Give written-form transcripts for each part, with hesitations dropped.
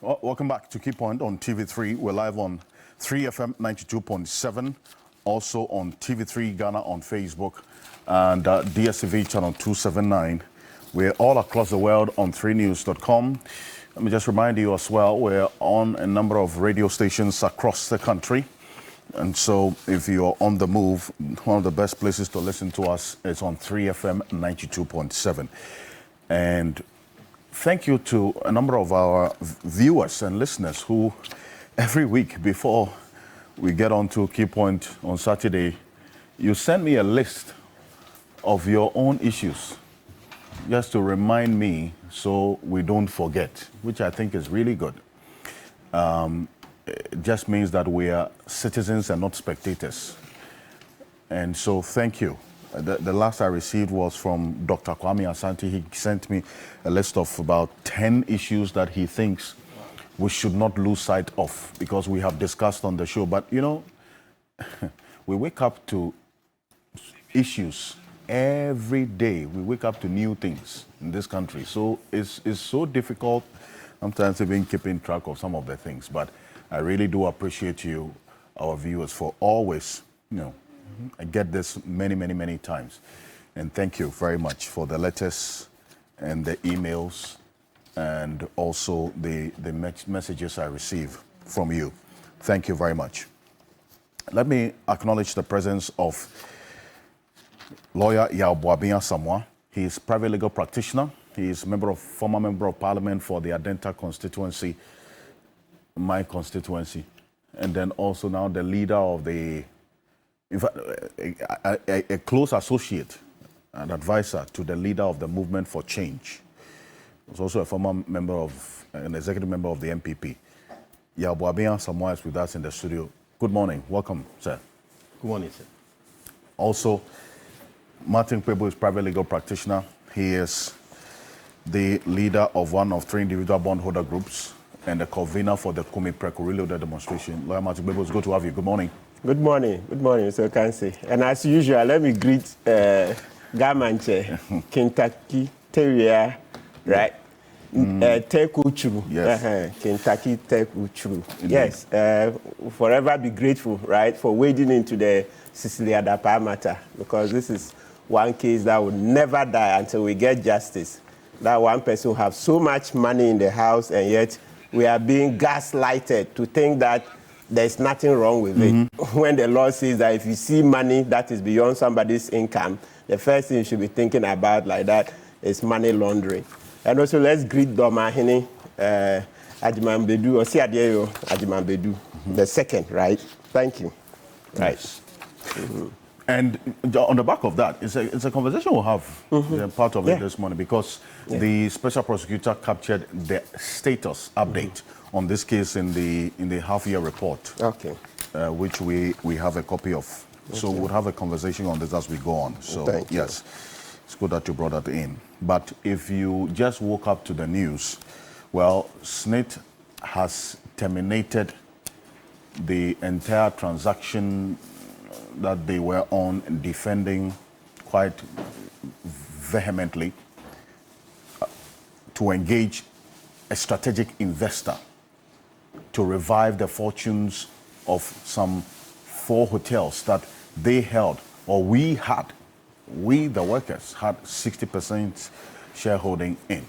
Welcome back to Key Point on TV3. We're live on 3FM 92.7, also on TV3 Ghana on Facebook, and DSTV channel 279. We're all across the world on 3news.com. Let me just remind you as well, we're on a number of radio stations across the country. And so if you're on the move, one of the best places to listen to us is on 3FM 92.7. And thank you to a number of our viewers and listeners who every week before we get on to Key Point on Saturday, you send me a list of your own issues just to remind me so we don't forget, which I think is really good. It just means that we are citizens and not spectators. And so thank you. The last I received was from Dr. Kwame Asante. He sent me a list of about 10 issues that he thinks we should not lose sight of because we have discussed on the show. But, you know, we wake up to issues every day. We wake up to new things in this country. So it's so difficult sometimes even keeping track of some of the things. But I really do appreciate you, our viewers, for always, you know, I get this many times. And thank you very much for the letters and the emails and also the messages I receive from you. Thank you very much. Let me acknowledge the presence of lawyer Yaobuabia Samoa. He is private legal practitioner. He is former member of parliament for the Adenta constituency, my constituency, and then also now the leader of the, in fact, a close associate and advisor to the leader of the Movement for Change. He was also a former member of, an executive member of the MPP. Yaobuabia Samoa is with us in the studio. Good morning. Welcome, sir. Good morning, sir. Also, Martin Kwebo is private legal practitioner. He is the leader of one of 3 individual bondholder groups and the convener for the Kumi Preko demonstration. Lawyer Martin Kwebo, it's good to have you. Good morning. Good morning, Mr. Kansi. And as usual, let me greet Gamanche, Kentucky Terrier, right? Take Uchuru. Yes. Kentucky Take Uchuru. Yes, forever be grateful, right, for wading into the Cicely Adapa matter, because this is one case that will never die until we get justice. That one person will have so much money in the house, and yet we are being gaslighted to think that there's nothing wrong with it. When the law says that if you see money that is beyond somebody's income, the first thing you should be thinking about like that is money laundering. And also let's greet Domahini Ajimambedu, or Siadio Ajimambedu, the second, right? Thank you. Right. Yes. And on the back of that, it's a conversation we'll have, part of it this morning, because the special prosecutor captured the status update on this case in the half-year report, which we have a copy of. So we'll have a conversation on this as we go on. So yes, it's good that you brought that in. But if you just woke up to the news, well, SNIT has terminated the entire transaction that they were on defending quite vehemently to engage a strategic investor to revive the fortunes of some 4 hotels that they held, or we, the workers, had 60% shareholding in.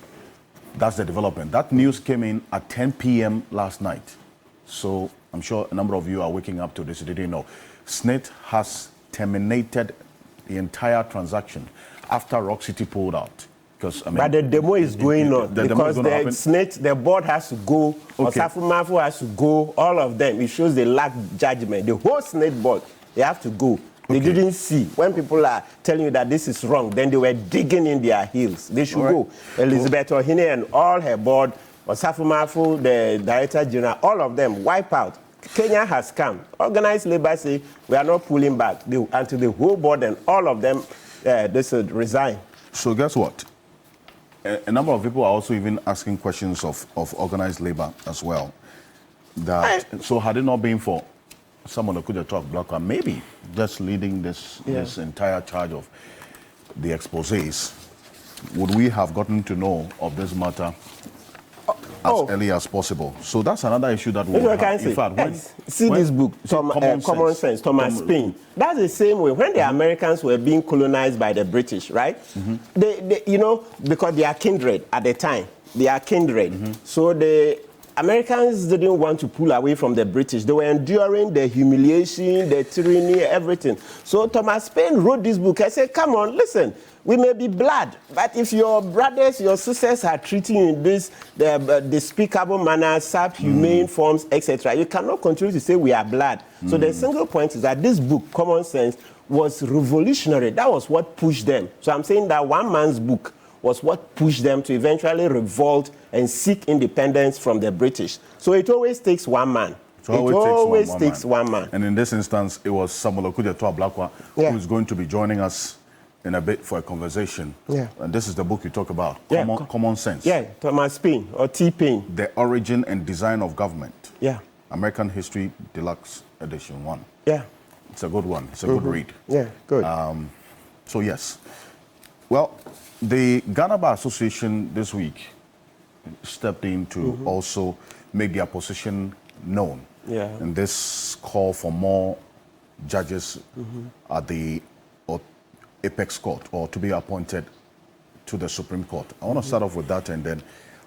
That's the development. That news came in at 10 p.m. last night. So I'm sure a number of you are waking up to this. You didn't know. SNIT has terminated the entire transaction after Rock City pulled out. But the demo is going on because the SNIT, the board has to go, Osafu Mafu has to go, all of them. It shows they lack judgment. The whole SNIT board, they have to go. They didn't see. When people are telling you that this is wrong, then they were digging in their heels. They should go. Elizabeth Ohine and all her board, Osafu Mafu, the Director General, all of them wipe out. Kenya has come. Organized labor say we are not pulling back until the whole board and all of them they should resign. So guess what? A number of people are also even asking questions of organized labor as well. So had it not been for someone who could have talked black, maybe just leading this entire charge of the exposés, would we have gotten to know of this matter as early as possible. So that's another issue that we will have. In fact, see this book, Common Sense, Thomas Paine. That's the same way. When the Americans were being colonized by the British, right? They, you know, because they are kindred at the time. They are kindred. So the Americans didn't want to pull away from the British. They were enduring the humiliation, the tyranny, everything. So Thomas Paine wrote this book. I said, come on, listen. We may be blood, but if your brothers, your sisters are treating you in this despicable manner, subhumane forms, etc., you cannot continue to say we are blood. So the single point is that this book, Common Sense, was revolutionary. That was what pushed them. So I'm saying that one man's book was what pushed them to eventually revolt and seek independence from the British. So it always takes one man. It always takes one man. And in this instance, it was Samuel Okudzeto Ablakwa who is going to be joining us in a bit for a conversation. And this is the book you talk about, Common Sense. Thomas Paine, or T. Paine. The Origin and Design of Government. American History Deluxe Edition 1. It's a good one. It's a good read. Good. So yes. Well, the Ghana Bar Association this week stepped in to also make their position known. And this call for more judges at the Apex Court, or to be appointed to the Supreme Court. I want to start off with that, and then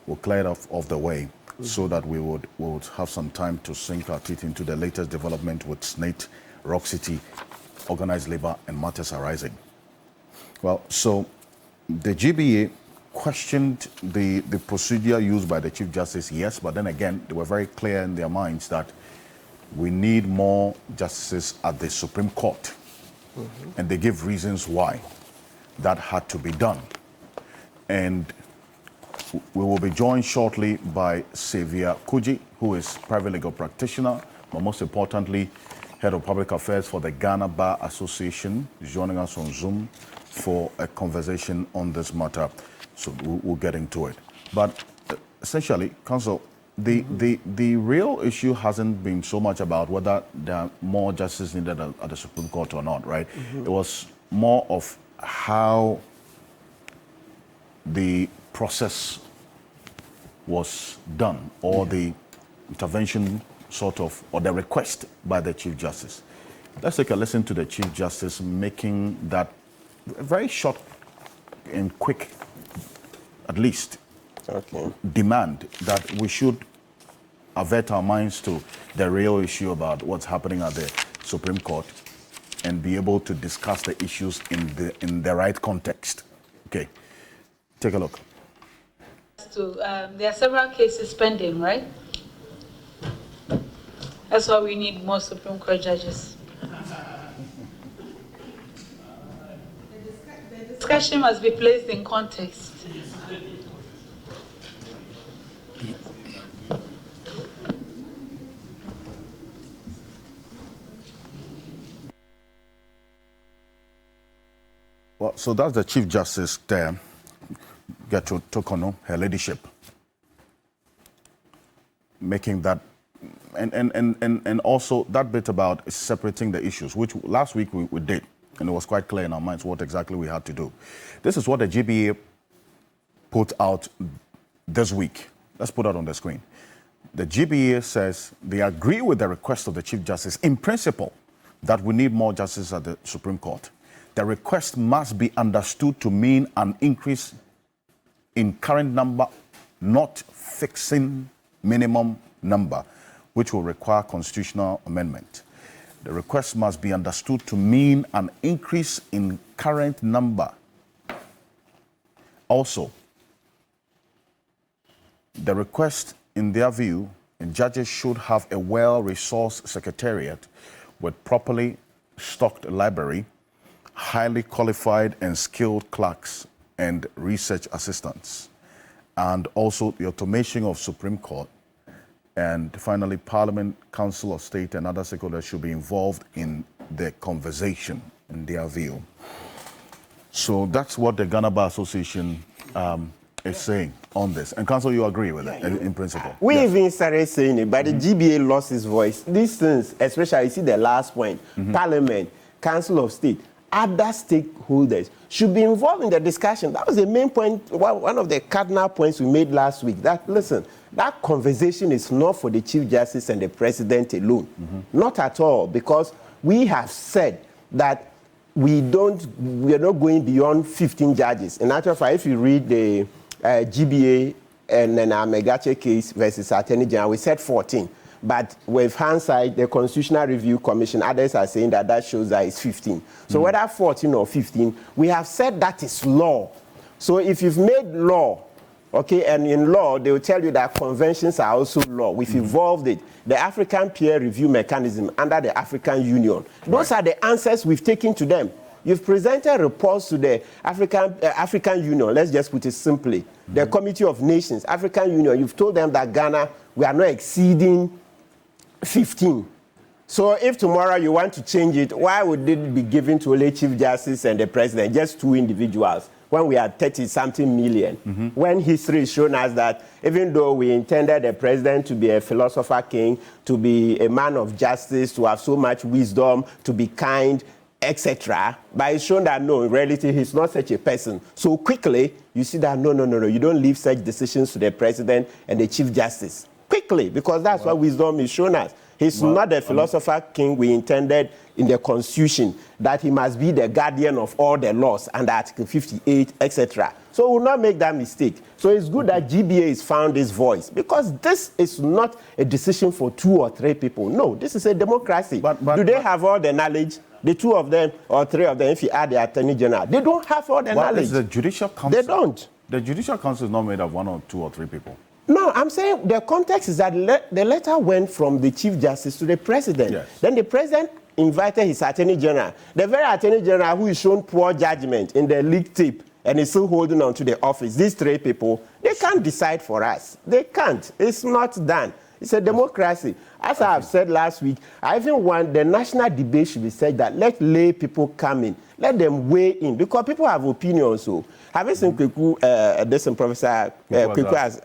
we'll clear it off the way so that we would have some time to sink our teeth into the latest development with SNIT, Rock City, organized labor, and matters arising. Well, so the GBA questioned the procedure used by the Chief Justice, yes, but then again, they were very clear in their minds that we need more justices at the Supreme Court. And they give reasons why that had to be done. And we will be joined shortly by Xavier Kuji, who is private legal practitioner, but most importantly, head of public affairs for the Ghana Bar Association, joining us on Zoom for a conversation on this matter. So we'll get into it. But essentially, Counsel, the real issue hasn't been so much about whether there are more justices needed at the Supreme Court or not, right? It was more of how the process was done, or the intervention sort of, or the request by the Chief Justice. Let's take a listen to the Chief Justice making that very short and quick, at least, demand that we should avert our minds to the real issue about what's happening at the Supreme Court and be able to discuss the issues in the right context. Okay, take a look. There are several cases pending, right? That's why we need more Supreme Court judges. The discussion must be placed in context. Well, so that's the Chief Justice there, Gato Tokono, her ladyship, making that, and also that bit about separating the issues, which last week we did, and it was quite clear in our minds what exactly we had to do. This is what the GBA put out this week. Let's put that on the screen. The GBA says they agree with the request of the Chief Justice in principle that we need more justices at the Supreme Court. The request must be understood to mean an increase in current number, not fixing minimum number, which will require constitutional amendment. The request must be understood to mean an increase in current number. Also, the request, in their view, judges should have a well-resourced secretariat with properly stocked library, highly qualified and skilled clerks and research assistants, and also the automation of Supreme Court. And finally, Parliament, Council of State, and other stakeholders should be involved in the conversation, in their view. So that's what the Ghana Bar Association is saying on this. And Council, you agree with it in principle? We even started saying it, but the GBA lost its voice. These things, especially, you see the last point, Parliament, Council of State, other stakeholders should be involved in the discussion. That was the main point, one of the cardinal points we made last week. That, listen, that conversation is not for the Chief Justice and the President alone. Not at all, because we have said that we are not going beyond 15 judges. In actual fact, if you read the GBA and then Megache case versus Attorney General, we said 14. But with hindsight, the Constitutional Review Commission, others are saying that that shows that it's 15. So whether 14 or 15, we have said that is law. So if you've made law, okay, and in law, they will tell you that conventions are also law. We've evolved it. The African peer review mechanism under the African Union. Those are the answers we've taken to them. You've presented reports to the African Union, let's just put it simply, the Committee of Nations, African Union. You've told them that Ghana, we are not exceeding 15. So if tomorrow you want to change it, why would it be given to only Chief Justice and the President, just two individuals, when we are 30-something million? When history has shown us that even though we intended the President to be a philosopher king, to be a man of justice, to have so much wisdom, to be kind, etc., but it's shown that no, in reality, he's not such a person. So quickly, you see that no, you don't leave such decisions to the President and the Chief Justice. Quickly, because that's what wisdom is shown us. He's not the philosopher king we intended in the Constitution, that he must be the guardian of all the laws under Article 58, etc. So we'll not make that mistake. So it's good that GBA has found this voice, because this is not a decision for 2 or 3 people. No, this is a democracy. Do they have all the knowledge? The 2 of them or 3 of them, if you add the Attorney General, they don't have all the knowledge. Is the Judicial Council? They don't. The Judicial Council is not made of 1 or 2 or 3 people. No, I'm saying the context is that the letter went from the Chief Justice to the President. Yes. Then the President invited his Attorney General. The very Attorney General who is shown poor judgment in the leak tape and is still holding on to the office. These 3 people, they can't decide for us. They can't. It's not done. It's a democracy. As I have said last week, I even want the national debate should be said that let lay people come in. Let them weigh in, because people have opinions. So, have you seen Professor Kweku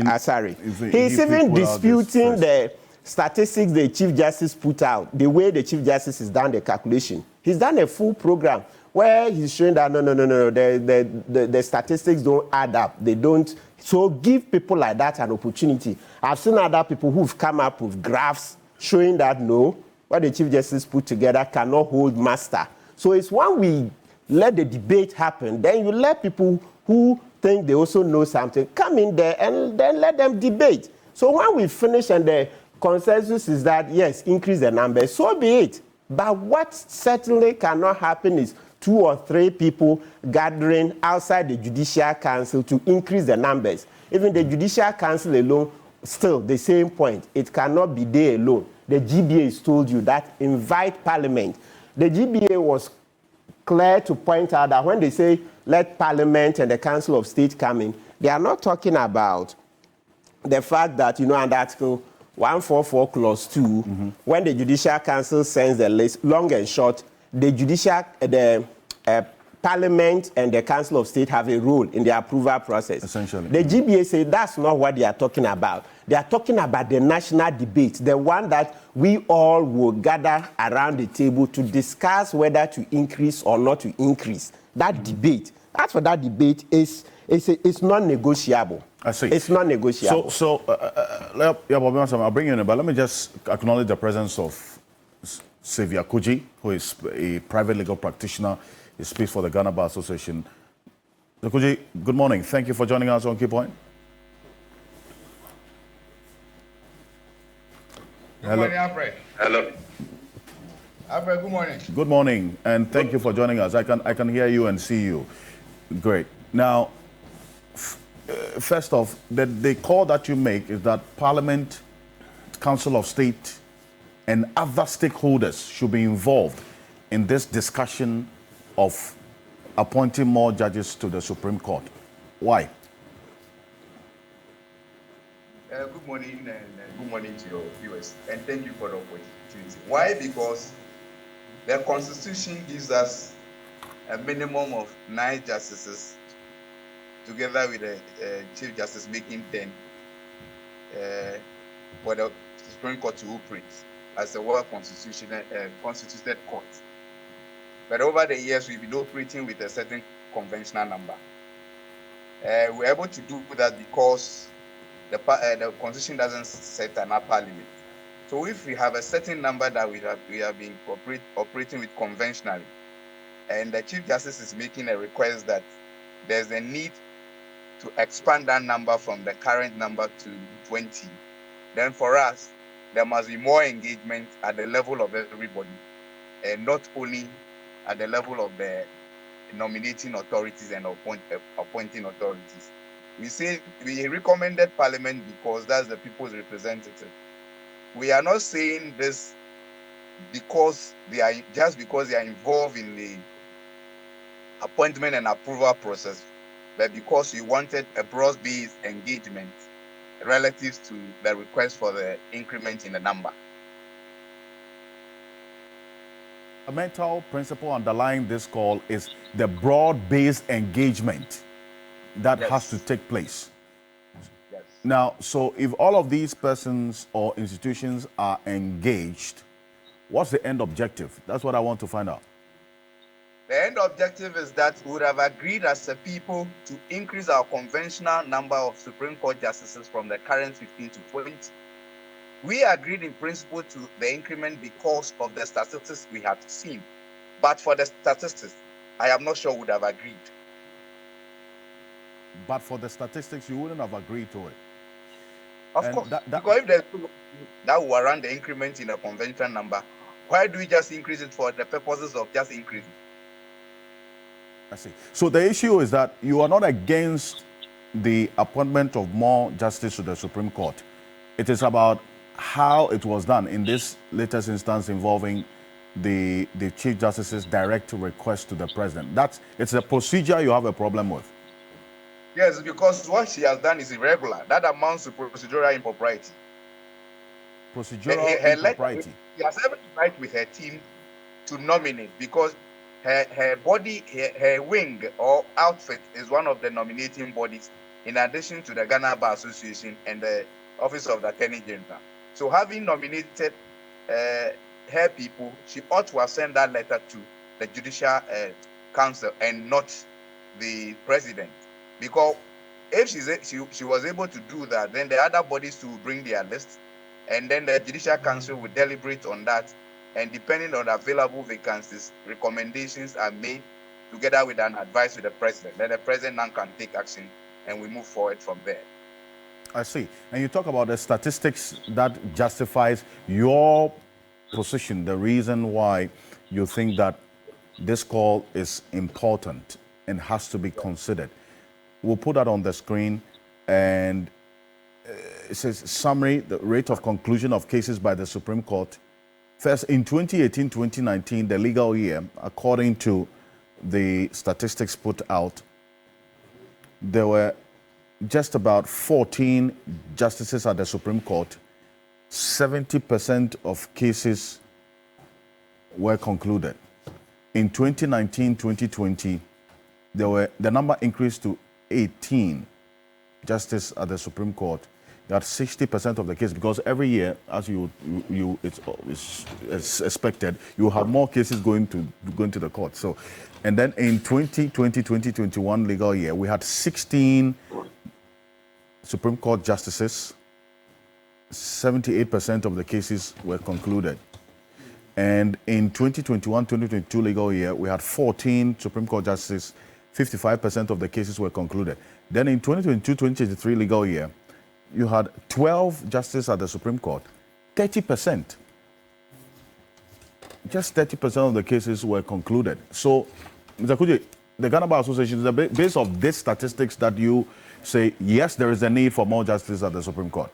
Asari? He's even disputing the statistics the Chief Justice put out, the way the Chief Justice has done the calculation. He's done a full program where he's showing that no, the statistics don't add up. They don't. So give people like that an opportunity. I've seen other people who've come up with graphs showing that no, what the Chief Justice put together cannot hold master. So it's when we let the debate happen, then you let people who think they also know something come in there and then let them debate. So when we finish and the consensus is that, yes, increase the numbers, so be it. But what certainly cannot happen is 2 or 3 people gathering outside the Judicial Council to increase the numbers. Even the Judicial Council alone, still the same point. It cannot be there alone. The GBA has told you that invite Parliament. The GBA was clear to point out that when they say let Parliament and the Council of State come in, they are not talking about the fact that, under Article 144 Clause 2, when the Judicial Council sends the list, long and short, the Parliament and the Council of State have a role in the approval process. Essentially. The GBA say that's not what they are talking about. They are talking about the national debate, the one that we all will gather around the table to discuss whether to increase or not to increase. That debate, as for that debate, it's non-negotiable. I see. It's non-negotiable. I'll bring you in, but let me just acknowledge the presence of Xavier Kuji, who is a private legal practitioner. He speaks for the Ghana Bar Association. Kuji, good morning. Thank you for joining us on Key Point. Good morning, Alfred. Hello. Alfred, good morning. Good morning, and thank you for joining us. I can hear you and see you. Great. Now, first off, the call that you make is that Parliament, Council of State, and other stakeholders should be involved in this discussion of appointing more judges to the Supreme Court. Why? Good morning, and good morning to your viewers, and thank you for the opportunity. Why? Because the Constitution gives us a minimum of 9 justices, together with the Chief Justice making 10, for the Supreme Court to operate as a well constituted court. But over the years, we've been operating with a certain conventional number. We're able to do that because the constitution doesn't set an upper limit. So if we have a certain number that we have been operating with conventionally, and the Chief Justice is making a request that there's a need to expand that number from the current number to 20, then for us, there must be more engagement at the level of everybody, and not only at the level of the nominating authorities and appointing authorities. We recommended Parliament because that's the people's representative. We are not saying this because they are involved in the appointment and approval process, but because we wanted a broad-based engagement relative to the request for the increment in the number. A mental principle underlying this call is the broad-based engagement that has to take place. Yes. Now, so if all of these persons or institutions are engaged, what's the end objective? That's what I want to find out. The end objective is that we would have agreed as a people to increase our conventional number of Supreme Court justices from the current 15 to 20. We agreed in principle to the increment because of the statistics we have seen. But for the statistics, I am not sure we would have agreed. But for the statistics, you wouldn't have agreed to it. Of course, because if there's that will warrant the increment in a conventional number, why do we just increase it for the purposes of just increasing? I see. So the issue is that you are not against the appointment of more justice to the Supreme Court. It is about how it was done in this latest instance involving the Chief Justice's direct request to the President. It's a procedure you have a problem with. Yes, because what she has done is irregular. That amounts to procedural impropriety. Procedural impropriety. She has every right with her team to nominate because her body, her wing or outfit is one of the nominating bodies in addition to the Ghana Bar Association and the Office of the Attorney General. So having nominated her people, she ought to have sent that letter to the Judicial Council and not the President. Because if she was able to do that, then the other bodies will bring their list, and then the Judicial Council will deliberate on that, and depending on the available vacancies, recommendations are made together with an advice to the President. Then the President now can take action, and we move forward from there. I see. And you talk about the statistics that justifies your position, the reason why you think that this call is important and has to be considered. We'll put that on the screen, and it says summary, the rate of conclusion of cases by the Supreme Court. First, in 2018-2019, the legal year, according to the statistics put out, there were just about 14 justices at the Supreme Court. 70% of cases were concluded. In 2019-2020, the number increased to 18 justices at the Supreme Court. You had 60% of the case, because every year, as it's expected, you have more cases going to the court. So, and then in 2020-2021 legal year, we had 16 Supreme Court justices. 78% of the cases were concluded. And in 2021-2022 legal year, we had 14 Supreme Court justices. 55% of the cases were concluded. Then in 2022-2023 legal year, you had 12 justices at the Supreme Court. 30%. Just 30% of the cases were concluded. So, Mr. Kudje, the Ghana Bar Association, is the base of these statistics that you say, yes, there is a need for more justice at the Supreme Court.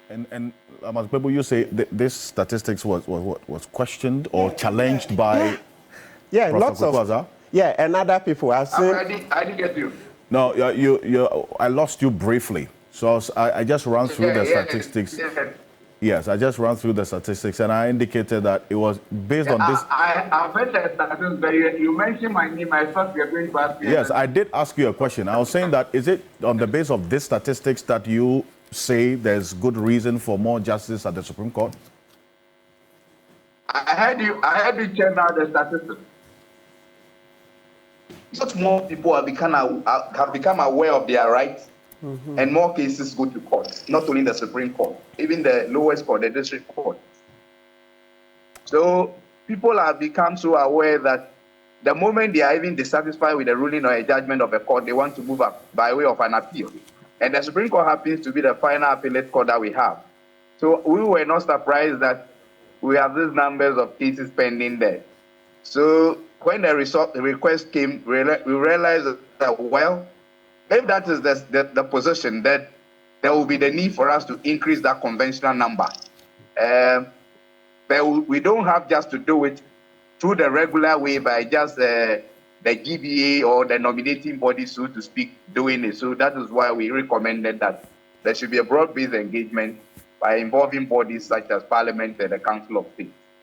And Mr. Pebu, you say this statistics was questioned or challenged by lots of, and other people have seen. I didn't get you. No, I lost you briefly. So I just ran through the statistics. Yes, I just ran through the statistics, and I indicated that it was based on this. I've heard the statistics, but you mentioned my name. I thought you were going to ask me. Yes, I did ask you a question. I was saying that, is it on the basis of this statistics that you say there's good reason for more justice at the Supreme Court? I heard you check out the statistics. Such more people have become aware of their rights, and more cases go to court, not only the Supreme Court, even the lowest court, the district court. So people have become so aware that the moment they are even dissatisfied with the ruling or a judgment of a court, they want to move up by way of an appeal. And the Supreme Court happens to be the final appellate court that we have. So we were not surprised that we have these numbers of cases pending there. So when the request came, we realized that, well, if that is the position, that there will be the need for us to increase that conventional number. But we don't have just to do it through the regular way by just the GBA or the nominating body, so to speak, doing it. So that is why we recommended that there should be a broad-based engagement by involving bodies such as Parliament and the Council of State.